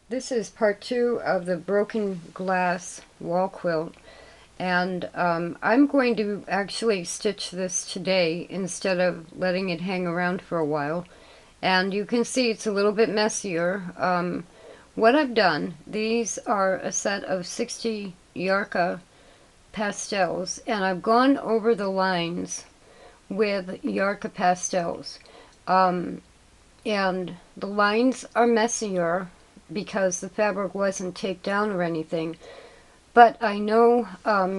This is part 2 of the broken glass wall quilt, and I'm going to actually stitch this today instead of letting it hang around for a while. And you can see it's a little bit messier. What I've done, these are a set of 60 Yarka pastels, and I've gone over the lines with Yarka pastels. And the lines are messier because the fabric wasn't taped down or anything. But I know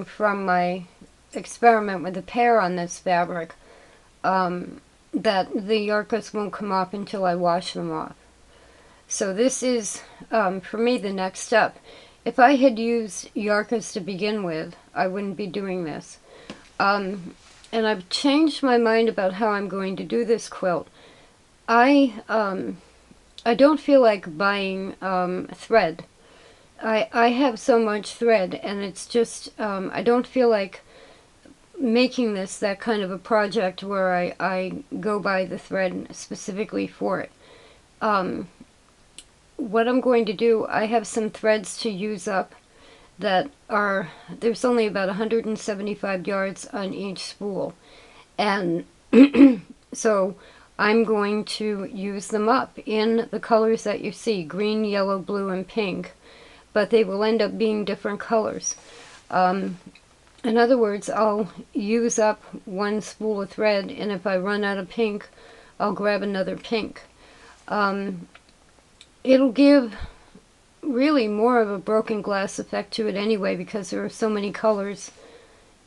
from my experiment with the pear on this fabric that the yarkas won't come off until I wash them off. So this is, for me, the next step. If I had used yarkas to begin with, I wouldn't be doing this. And I've changed my mind about how I'm going to do this quilt. I don't feel like buying thread. I have so much thread, and it's just, I don't feel like making this that kind of a project where I go buy the thread specifically for it. What I'm going to do, I have some threads to use up that are, there's only about 175 yards on each spool. And so I'm going to use them up in the colors that you see, green, yellow, blue, and pink, but they will end up being different colors. In other words, I'll use up one spool of thread, and if I run out of pink, I'll grab another pink. It'll give really more of a broken glass effect to it anyway, because there are so many colors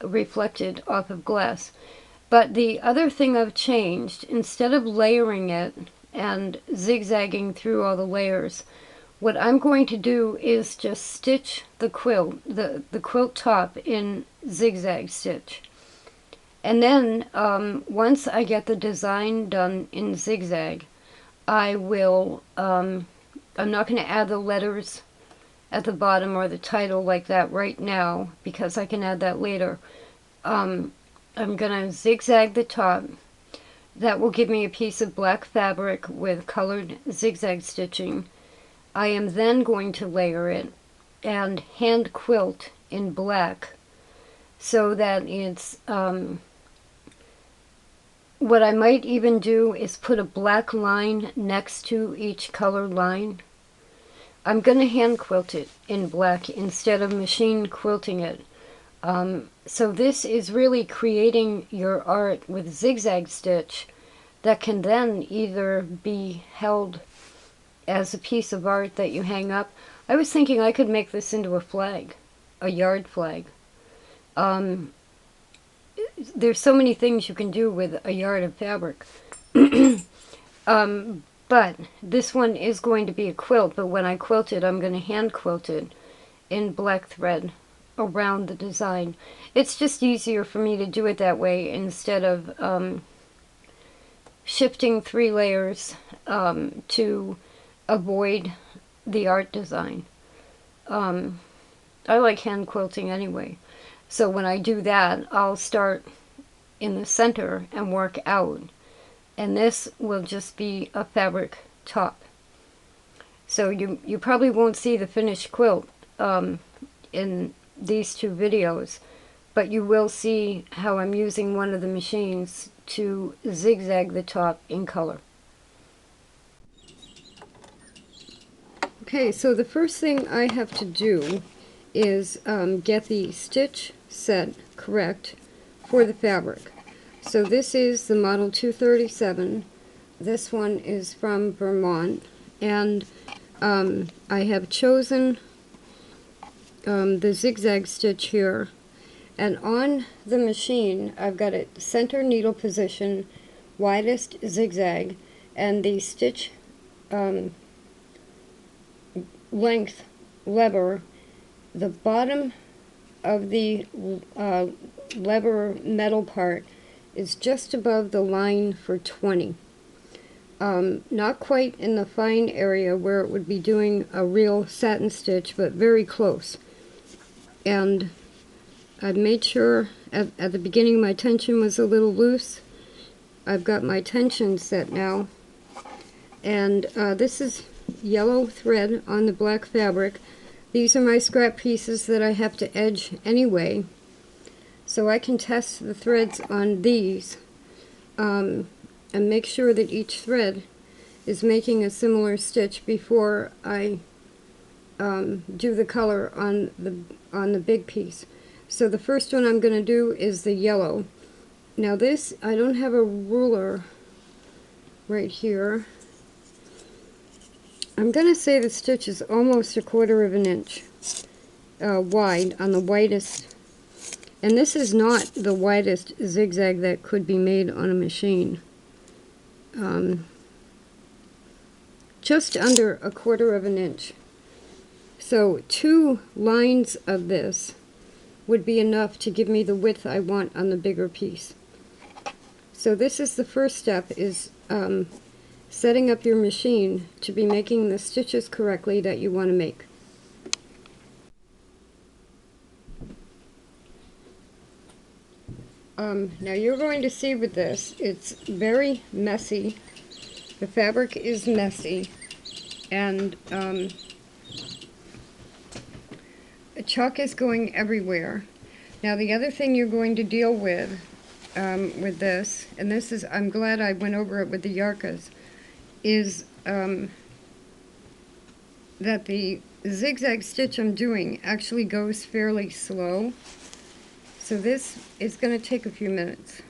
reflected off of glass. But the other thing I've changed, instead of layering it and zigzagging through all the layers, what I'm going to do is just stitch the quilt, the quilt top in zigzag stitch. And then once I get the design done in zigzag, I will, I'm not going to add the letters at the bottom or the title like that right now, because I can add that later. I'm going to zigzag the top. That will give me a piece of black fabric with colored zigzag stitching. I am then going to layer it and hand quilt in black so that it's, what I might even do is put a black line next to each colored line. I'm going to hand quilt it in black instead of machine quilting it. So this is really creating your art with zigzag stitch that can then either be held as a piece of art that you hang up. I was thinking I could make this into a flag, a yard flag. There's so many things you can do with a yard of fabric. But this one is going to be a quilt, but when I quilt it, I'm going to hand quilt it in black thread around the design. It's just easier for me to do it that way instead of shifting 3 layers to avoid the art design. I like hand quilting anyway. So when I do that, I'll start in the center and work out. And this will just be a fabric top. So you probably won't see the finished quilt in these 2 videos, but you will see how I'm using one of the machines to zigzag the top in color. Okay, so the first thing I have to do is get the stitch set correct for the fabric. So this is the model 237. This one is from Vermont, and I have chosen the zigzag stitch here, and on the machine I've got it center needle position, widest zigzag, and the stitch length lever. The bottom of the lever metal part is just above the line for 20. Not quite in the fine area where it would be doing a real satin stitch, but very close. And I've made sure at the beginning my tension was a little loose. I've got my tension set now, and this is yellow thread on the black fabric. These are my scrap pieces that I have to edge anyway, so I can test the threads on these and make sure that each thread is making a similar stitch before I do the color on the big piece. So the first one I'm going to do is the yellow. Now this, I don't have a ruler right here. I'm going to say the stitch is almost 1/4 of an inch wide on the widest. And this is not the widest zigzag that could be made on a machine. Just under 1/4 of an inch. So 2 lines of this would be enough to give me the width I want on the bigger piece. So this is the first step, is setting up your machine to be making the stitches correctly that you want to make. Now you're going to see with this, it's very messy. The fabric is messy, and chalk is going everywhere. Now the other thing you're going to deal with this, and this is, I'm glad I went over it with the yarkas, is that the zigzag stitch I'm doing actually goes fairly slow. So this is going to take a few minutes.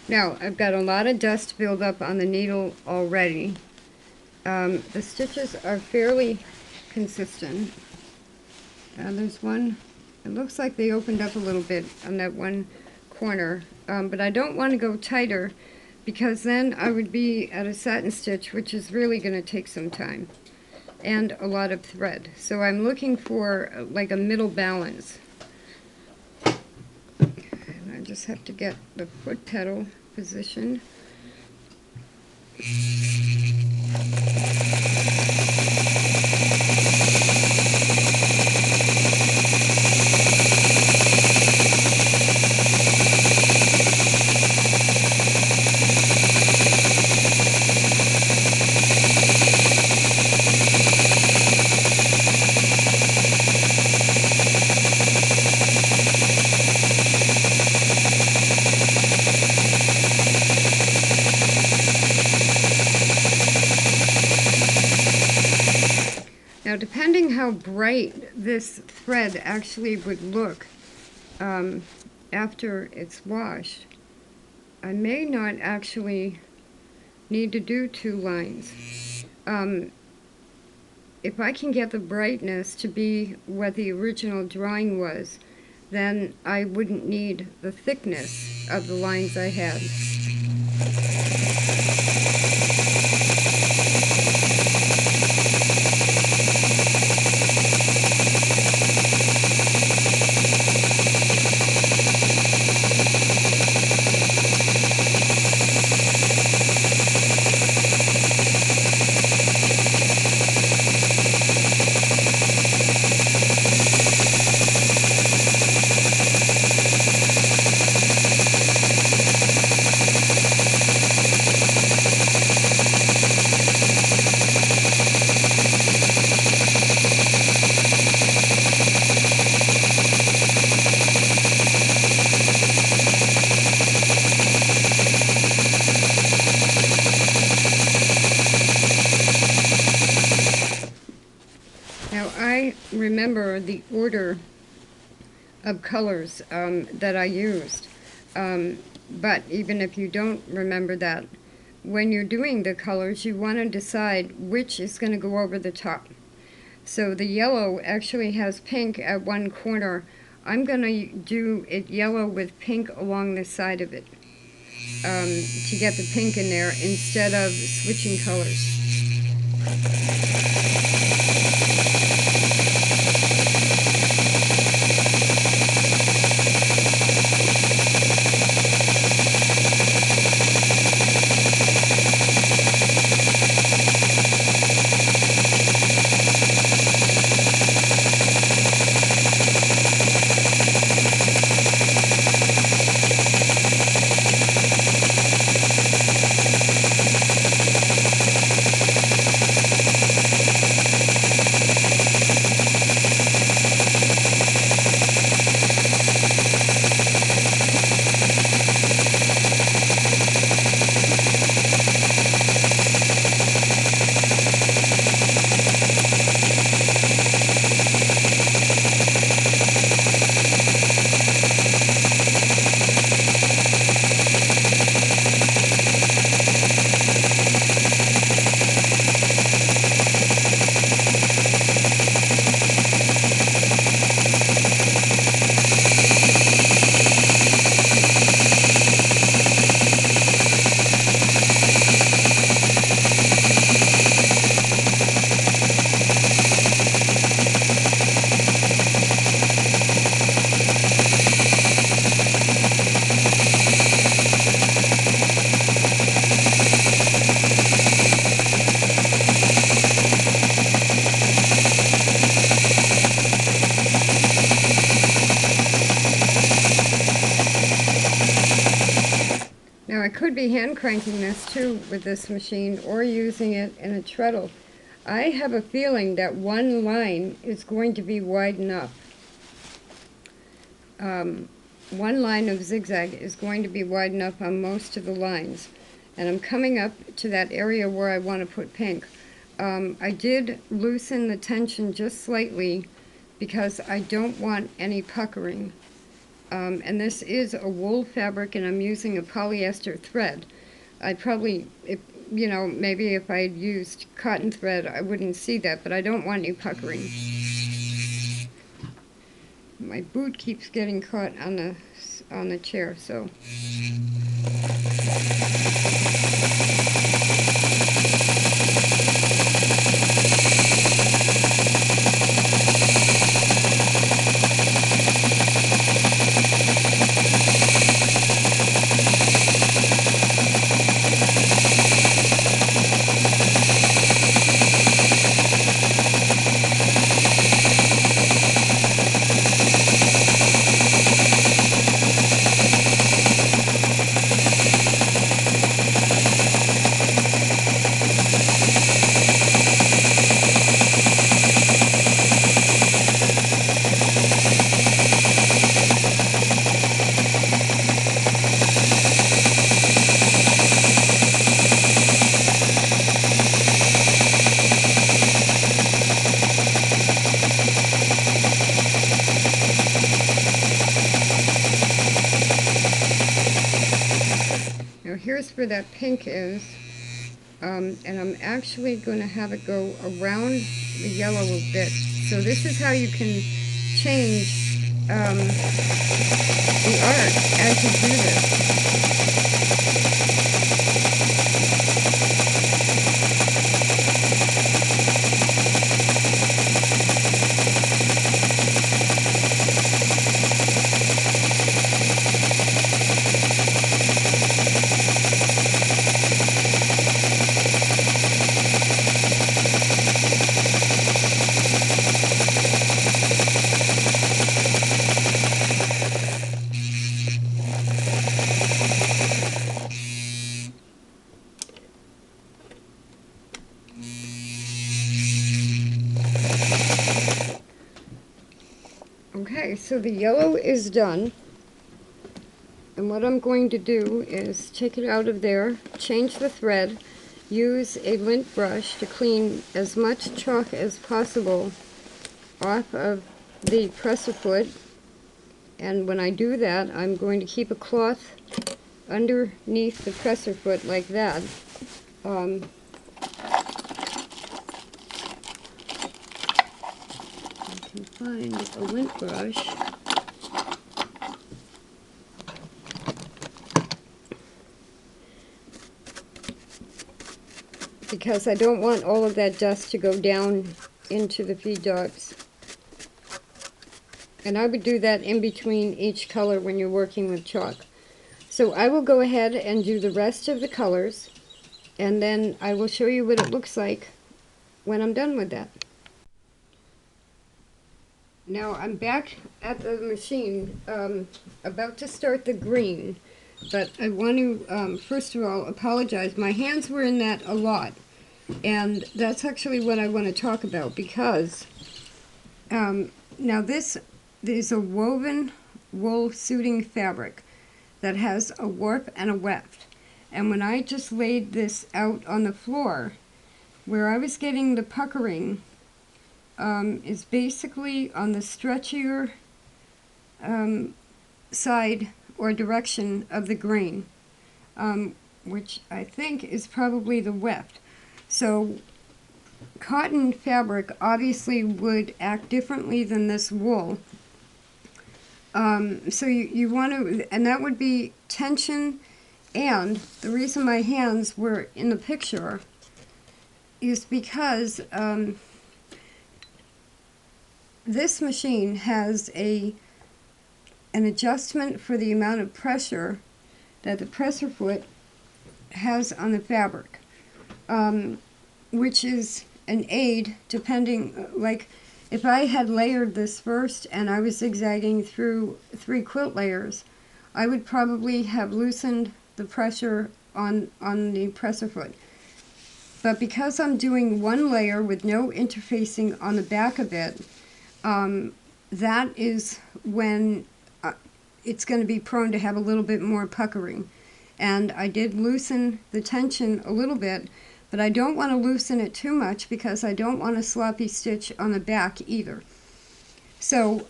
Now, I've got a lot of dust build up on the needle already. The stitches are fairly consistent. There's one, it looks like they opened up a little bit on that one corner, but I don't want to go tighter because then I would be at a satin stitch, which is really going to take some time and a lot of thread. So I'm looking for like a middle balance. And I just have to get the foot pedal position. Now, depending how bright this thread actually would look after it's washed, I may not actually need to do 2 lines. If I can get the brightness to be what the original drawing was, then I wouldn't need the thickness of the lines I had. remember the order of colors that I used. But even if you don't remember that, when you're doing the colors, you want to decide which is going to go over the top. So the yellow actually has pink at one corner. I'm going to do it yellow with pink along the side of it to get the pink in there instead of switching colors. Now I could be hand cranking this too with this machine or using it in a treadle. I have a feeling that one line is going to be wide enough. One line of zigzag is going to be wide enough on most of the lines. And I'm coming up to that area where I want to put pink. I did loosen the tension just slightly because I don't want any puckering. And this is a wool fabric, and I'm using a polyester thread. I'd probably, maybe if I'd used cotton thread, I wouldn't see that, but I don't want any puckering. My boot keeps getting caught on the chair, so. Here's where that pink is, and I'm actually going to have it go around the yellow a bit. So this is how you can change the art as you do this. Okay, so the yellow is done, and what I'm going to do is take it out of there, change the thread, use a lint brush to clean as much chalk as possible off of the presser foot, and when I do that, I'm going to keep a cloth underneath the presser foot like that. I can find a lint brush. Because I don't want all of that dust to go down into the feed dogs. And I would do that in between each color when you're working with chalk. So I will go ahead and do the rest of the colors, and then I will show you what it looks like when I'm done with that. Now I'm back at the machine, about to start the green, but I want to first of all apologize. My hands were in that a lot, and that's actually what I want to talk about, because now this is a woven wool suiting fabric that has a warp and a weft, and when I just laid this out on the floor, where I was getting the puckering is basically on the stretchier side or direction of the grain, which I think is probably the weft. So cotton fabric obviously would act differently than this wool. So you want to, and that would be tension, and the reason my hands were in the picture is because this machine has an adjustment for the amount of pressure that the presser foot has on the fabric, which is an aid depending, like if I had layered this first and I was zigzagging through 3 quilt layers, I would probably have loosened the pressure on the presser foot. But because I'm doing 1 layer with no interfacing on the back of it, that is when it's going to be prone to have a little bit more puckering. And I did loosen the tension a little bit, but I don't want to loosen it too much because I don't want a sloppy stitch on the back either. So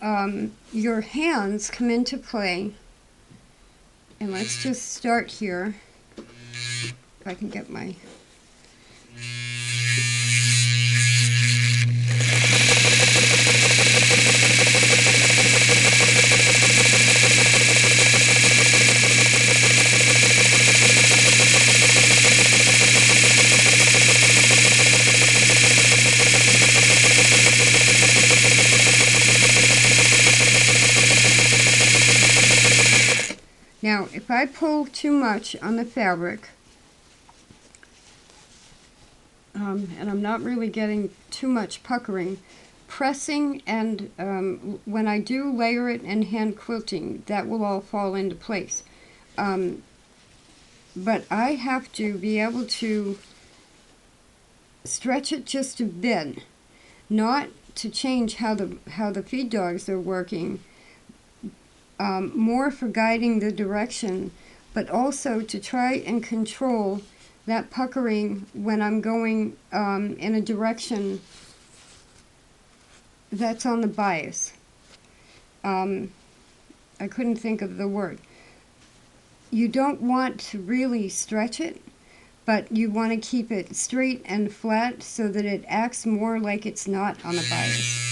your hands come into play, and let's just start here. If I can get my... Now, if I pull too much on the fabric, and I'm not really getting too much puckering, pressing and when I do layer it and hand quilting, that will all fall into place. But I have to be able to stretch it just a bit, not to change how the feed dogs are working, more for guiding the direction, but also to try and control that puckering when I'm going in a direction that's on the bias. I couldn't think of the word. You don't want to really stretch it, but you want to keep it straight and flat so that it acts more like it's not on the bias.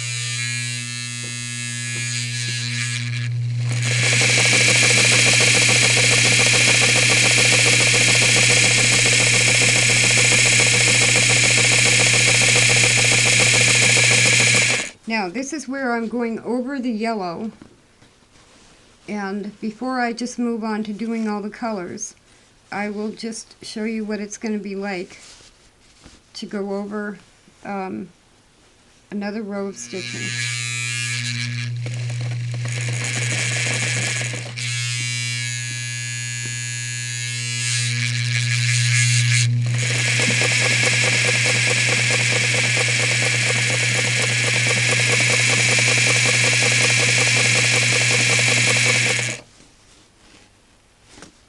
Now this is where I'm going over the yellow, and before I just move on to doing all the colors, I will just show you what it's going to be like to go over another row of stitching.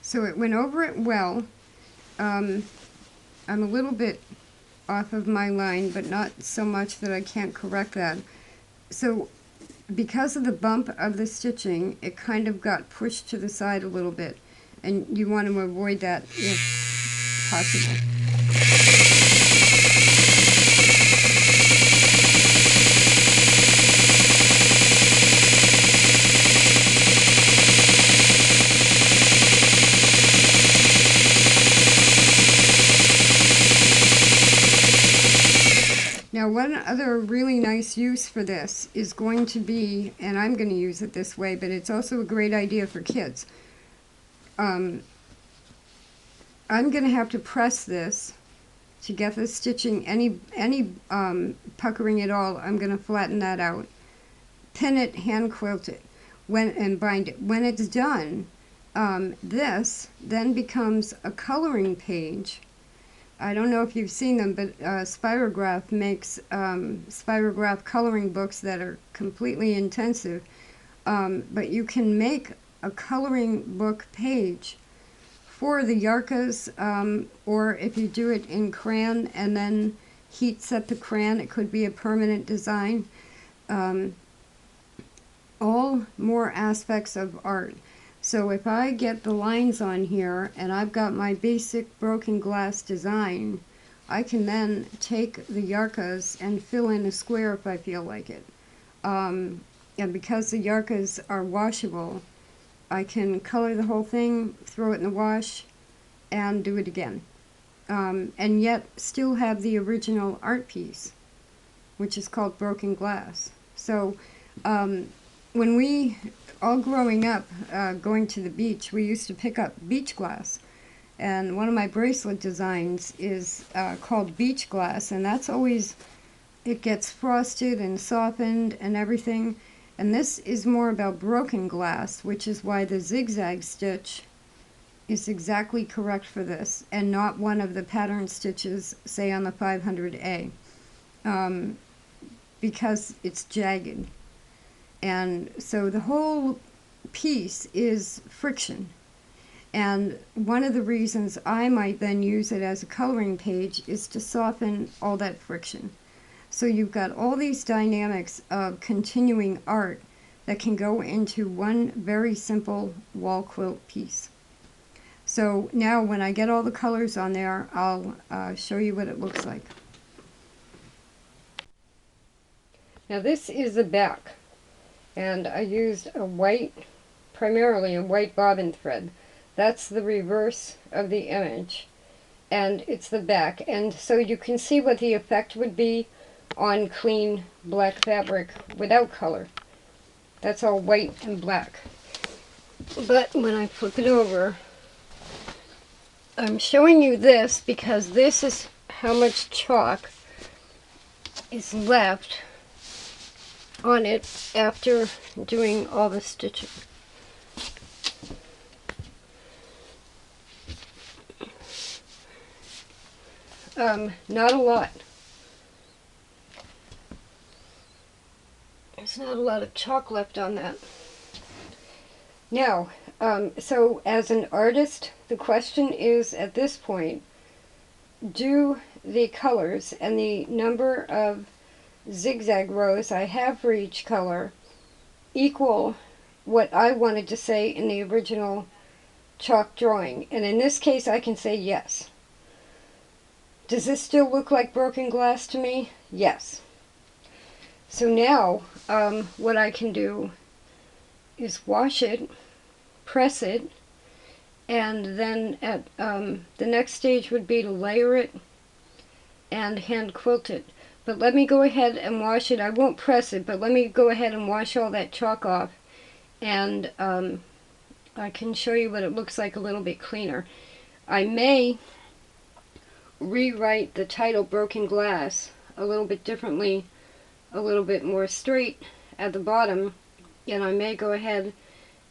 So it went over it well. I'm a little bit off of my line, but not so much that I can't correct that. So because of the bump of the stitching, it kind of got pushed to the side a little bit, and you want to avoid that if possible. Now, one other really nice use for this is going to be, and I'm going to use it this way, but it's also a great idea for kids. I'm going to have to press this to get the stitching, any puckering at all. I'm going to flatten that out, pin it, hand quilt it, and bind it. When it's done, this then becomes a coloring page. I don't know if you've seen them, but Spirograph makes Spirograph coloring books that are completely intensive. But you can make a coloring book page for the yarkas, or if you do it in crayon and then heat set the crayon, it could be a permanent design. All more aspects of art. So if I get the lines on here and I've got my basic broken glass design, I can then take the yarkas and fill in a square if I feel like it. And because the yarkas are washable, I can color the whole thing, throw it in the wash, and do it again. And yet still have the original art piece, which is called broken glass. So when we all growing up, going to the beach, we used to pick up beach glass. And one of my bracelet designs is called beach glass, and that's always, it gets frosted and softened and everything. And this is more about broken glass, which is why the zigzag stitch is exactly correct for this, and not one of the pattern stitches, say on the 500A, because it's jagged. And so the whole piece is friction. And one of the reasons I might then use it as a coloring page is to soften all that friction. So you've got all these dynamics of continuing art that can go into one very simple wall quilt piece. So now when I get all the colors on there, I'll show you what it looks like. Now this is the back. And I used a white, primarily a white bobbin thread. That's the reverse of the image, and it's the back. And so you can see what the effect would be on clean black fabric without color. That's all white and black. But when I flip it over, I'm showing you this because this is how much chalk is left on it after doing all the stitching. Not a lot. There's not a lot of chalk left on that. Now, so as an artist, the question is at this point, do the colors and the number of zigzag rows I have for each color equal what I wanted to say in the original chalk drawing? And in this case I can say yes. Does this still look like broken glass to me? Yes. So now what I can do is wash it, press it, and then at the next stage would be to layer it and hand quilt it. But let me go ahead and wash it. I won't press it, but let me go ahead and wash all that chalk off, and I can show you what it looks like a little bit cleaner. I may rewrite the title Broken Glass a little bit differently, a little bit more straight at the bottom, and I may go ahead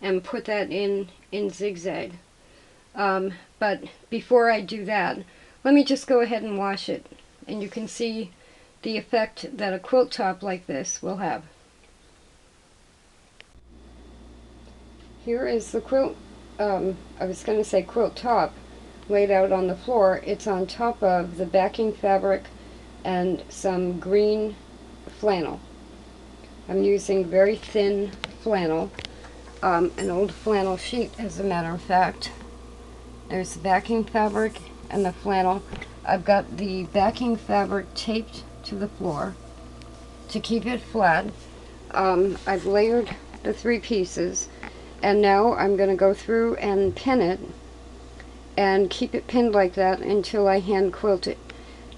and put that in zigzag. But before I do that, let me just go ahead and wash it, and you can see the effect that a quilt top like this will have. Here is the quilt, I was going to say quilt top, laid out on the floor. It's on top of the backing fabric and some green flannel. I'm using very thin flannel, an old flannel sheet as a matter of fact. There's the backing fabric and the flannel. I've got the backing fabric taped to the floor to keep it flat. I've layered the 3 pieces, and now I'm going to go through and pin it and keep it pinned like that until I hand quilt it.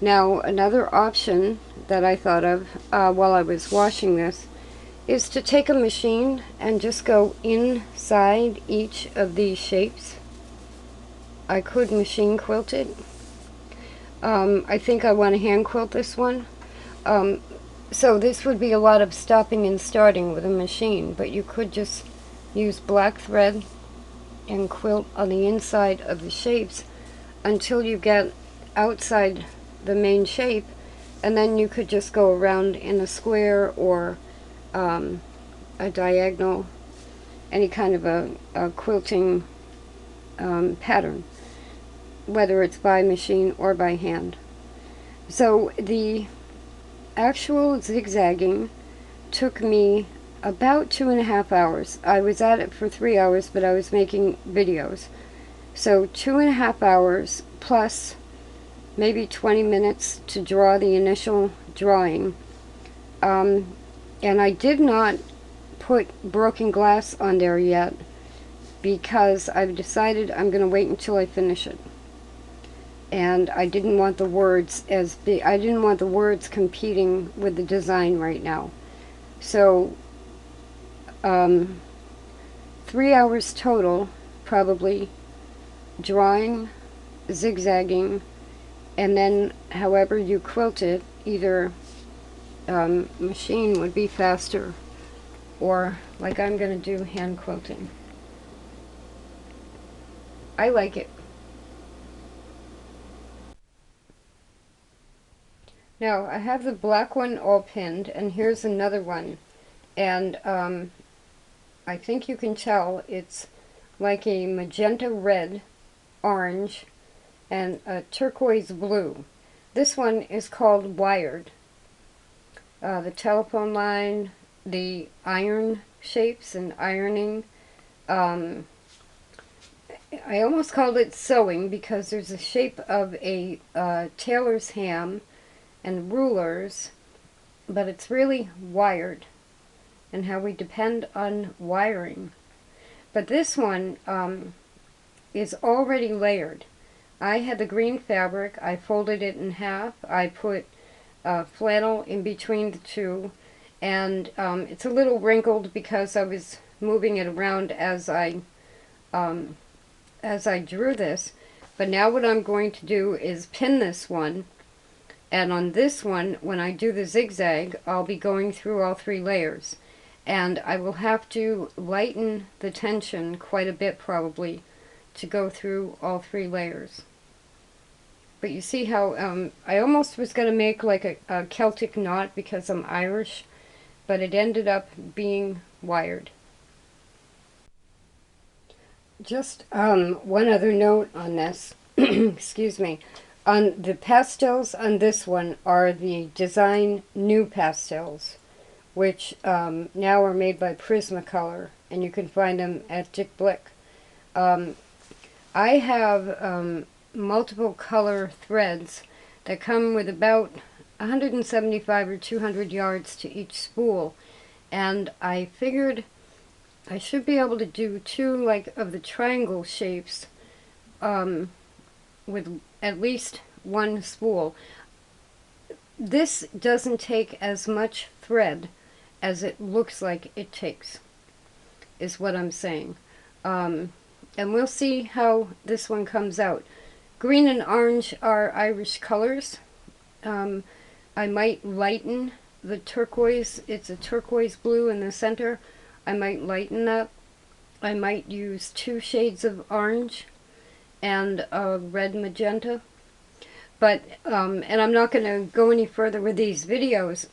Now, another option that I thought of while I was washing this is to take a machine and just go inside each of these shapes. I could machine quilt it. I think I want to hand quilt this one. So this would be a lot of stopping and starting with a machine, but you could just use black thread and quilt on the inside of the shapes until you get outside the main shape, and then you could just go around in a square or a diagonal, any kind of a quilting pattern, whether it's by machine or by hand. So the actual zigzagging took me about 2.5 hours. I was at it for 3 hours, but I was making videos. So 2.5 hours plus maybe 20 minutes to draw the initial drawing. And I did not put broken glass on there yet because I've decided I'm going to wait until I finish it. And I didn't want the words I didn't want the words competing with the design right now. So 3 hours total, probably, drawing, zigzagging, and then however you quilt it, either machine would be faster, or like I'm going to do, hand quilting. I like it. Now I have the black one all pinned, and here's another one, and I think you can tell it's like a magenta red, orange, and a turquoise blue. This one is called Wired. The telephone line, the iron shapes and ironing. I almost called it sewing because there's a shape of a tailor's ham and rulers, but it's really wired, and how we depend on wiring. But this one is already layered. I had the green fabric, I folded it in half, I put flannel in between the two, and it's a little wrinkled because I was moving it around as I drew this. But now what I'm going to do is pin this one, and on this one, when I do the zigzag, I'll be going through all 3 layers. And I will have to lighten the tension quite a bit probably to go through all 3 layers. But you see how I almost was going to make like a Celtic knot because I'm Irish, but it ended up being wired. Just one other note on this, excuse me. On the pastels on this one are the Design New pastels, which now are made by Prismacolor, and you can find them at Dick Blick. I have multiple color threads that come with about 175 or 200 yards to each spool, and I figured I should be able to do 2 like of the triangle shapes with at least 1 spool. This doesn't take as much thread as it looks like it takes, is what I'm saying. And we'll see how this one comes out. Green and orange are Irish colors. I might lighten the turquoise. It's a turquoise blue in the center. I might lighten that. I might use 2 shades of orange and red magenta. But, and I'm not going to go any further with these videos.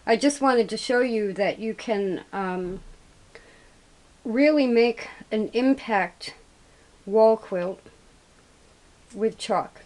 I just wanted to show you that you can really make an impact wall quilt with chalk.